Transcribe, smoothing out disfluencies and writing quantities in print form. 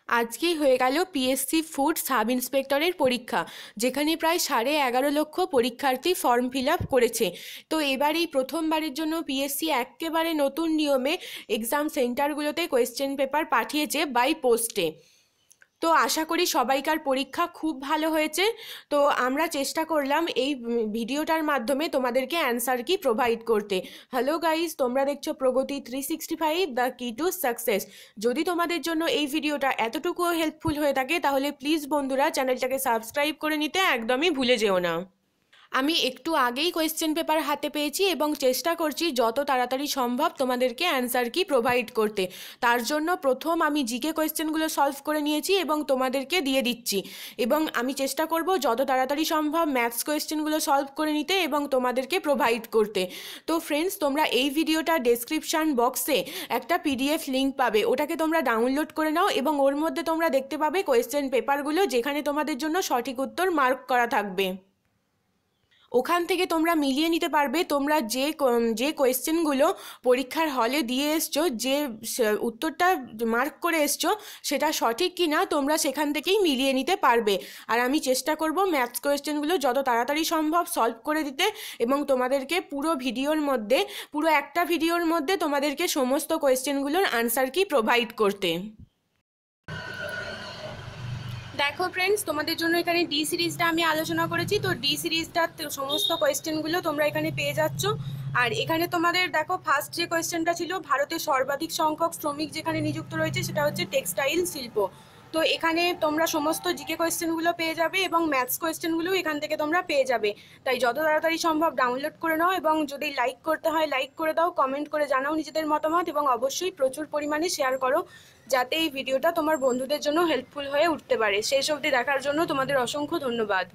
আজকেই হয়ে গেল পিএসসি ফুড সাব ইন্সপেক্টরের পরীক্ষা, যেখানে প্রায় 11.5 লক্ষ পরীক্ষার্থী ফর্ম ফিল আপ করেছে। তো এবার এই প্রথমবারের জন্য পিএসসি একেবারে নতুন নিয়মে এক্সাম সেন্টারগুলোতে কোয়েশ্চেন পেপার পাঠিয়েছে বাই পোস্টে। তো আশা করি সবাইকার পরীক্ষা খুব ভালো হয়েছে। তো আমরা চেষ্টা করলাম এই ভিডিওটার মাধ্যমে তোমাদেরকে অ্যান্সার কি প্রোভাইড করতে। হ্যালো গাইস, তোমরা দেখছো প্রগতি 365 দ্য কি টু সাকসেস। যদি তোমাদের জন্য এই ভিডিওটা এতটুকুও হেল্পফুল হয়ে থাকে তাহলে প্লিজ বন্ধুরা চ্যানেলটাকে সাবস্ক্রাইব করে নিতে একদমই ভুলে যেও না। আমি একটু আগেই কোয়েশ্চেন পেপার হাতে পেয়েছি এবং চেষ্টা করছি যত তাড়াতাড়ি সম্ভব তোমাদেরকে অ্যান্সার কি প্রোভাইড করতে। তার জন্য প্রথম আমি জিকে কোয়েশ্চেনগুলো সলভ করে নিয়েছি এবং তোমাদেরকে দিয়ে দিচ্ছি, এবং আমি চেষ্টা করব যত তাড়াতাড়ি সম্ভব ম্যাথস কোয়েশ্চেনগুলো সলভ করে নিতে এবং তোমাদেরকে প্রোভাইড করতে। তো ফ্রেন্ডস, তোমরা এই ভিডিওটা ডেসক্রিপশান বক্সে একটা পিডিএফ লিঙ্ক পাবে, ওটাকে তোমরা ডাউনলোড করে নাও এবং ওর মধ্যে তোমরা দেখতে পাবে কোয়েশ্চেন পেপারগুলো, যেখানে তোমাদের জন্য সঠিক উত্তর মার্ক করা থাকবে। ওখান থেকে তোমরা মিলিয়ে নিতে পারবে তোমরা যে কোয়েশ্চেনগুলো পরীক্ষার হলে দিয়ে এসছো, যে উত্তরটা মার্ক করে এসছো সেটা সঠিক কি না তোমরা সেখান থেকেই মিলিয়ে নিতে পারবে। আর আমি চেষ্টা করব ম্যাথস কোয়েশ্চেনগুলো যত তাড়াতাড়ি সম্ভব সলভ করে দিতে এবং তোমাদেরকে পুরো একটা ভিডিওর মধ্যে তোমাদেরকে সমস্ত কোয়েশ্চেনগুলোর আনসার কি প্রোভাইড করতে। দেখো ফ্রেন্ডস, তোমাদের জন্য এখানে ডি সিরিজটা আমি আলোচনা করেছি। তো ডি সিরিজটার সমস্ত কোয়েশ্চেনগুলো তোমরা এখানে পেয়ে যাচ্ছ। আর এখানে তোমাদের দেখো ফার্স্ট যে কোয়েশ্চেনটা ছিল, ভারতের সর্বাধিক সংখ্যক শ্রমিক যেখানে নিযুক্ত রয়েছে সেটা হচ্ছে টেক্সটাইল শিল্প। তো এখানে তোমরা সমস্ত জিকে কোয়েশ্চেনগুলো পেয়ে যাবে এবং ম্যাথস কোয়েশ্চেনগুলো এখান থেকে তোমরা পেয়ে যাবে। তাই যত তাড়াতাড়ি সম্ভব ডাউনলোড করে নাও এবং যদি লাইক করতে হয় লাইক করে দাও, কমেন্ট করে জানাও নিজেদের মতামত এবং অবশ্যই প্রচুর পরিমাণে শেয়ার করো, যাতে এই ভিডিওটা তোমার বন্ধুদের জন্য হেল্পফুল হয়ে উঠতে পারে। শেষ অবধি দেখার জন্য তোমাদের অসংখ্য ধন্যবাদ।